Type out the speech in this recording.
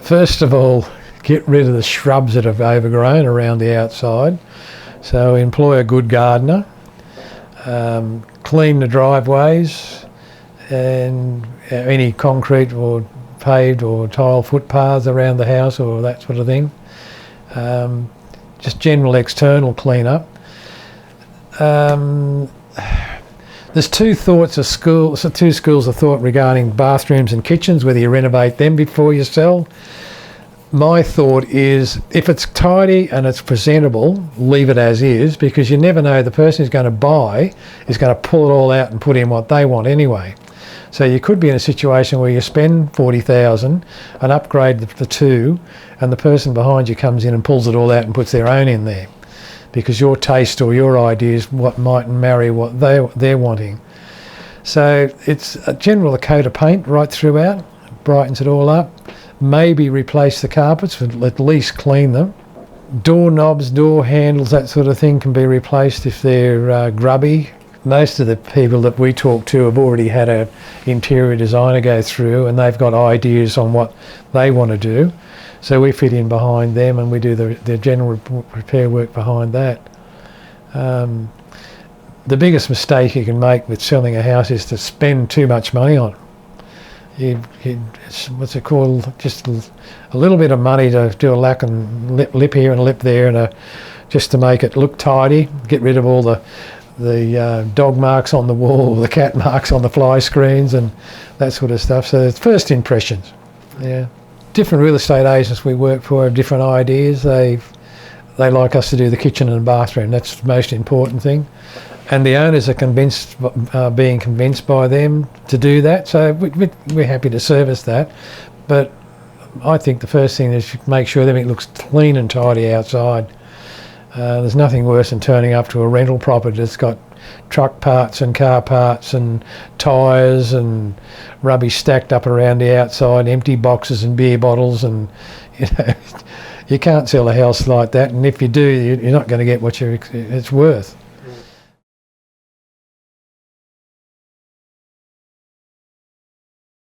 First of all, get rid of the shrubs that have overgrown around the outside. So employ a good gardener. Clean the driveways and any concrete or paved or tile footpaths around the house or that sort of thing. Just general external clean up. There's two schools of thought regarding bathrooms and kitchens, whether you renovate them before you sell. My thought is, if it's tidy and it's presentable, leave it as is, because you never know, the person who's going to buy is going to pull it all out and put in what they want anyway. So you could be in a situation where you spend $40,000 and upgrade the two, and the person behind you comes in and pulls it all out and puts their own in there, because your taste or your idea is what might marry what they're wanting. So it's a general coat of paint right throughout, brightens it all up. Maybe replace the carpets, but at least clean them. Door knobs, door handles, that sort of thing can be replaced if they're grubby. Most of the people that we talk to have already had an interior designer go through, and they've got ideas on what they want to do. So we fit in behind them and we do the general repair work behind that. The biggest mistake you can make with selling a house is to spend too much money on it. What's it called? Just a little bit of money to do a lack and lip here and lip there, and just to make it look tidy. Get rid of all the dog marks on the wall, the cat marks on the fly screens, and that sort of stuff. So it's first impressions. Yeah. Different real estate agents we work for have different ideas. They like us to do the kitchen and bathroom. That's the most important thing. And the owners are being convinced by them to do that. So we're happy to service that. But I think the first thing is make sure everything looks clean and tidy outside. There's nothing worse than turning up to a rental property that's got truck parts and car parts and tyres and rubbish stacked up around the outside, empty boxes and beer bottles, and you can't sell a house like that. And if you do, you're not going to get what it's worth.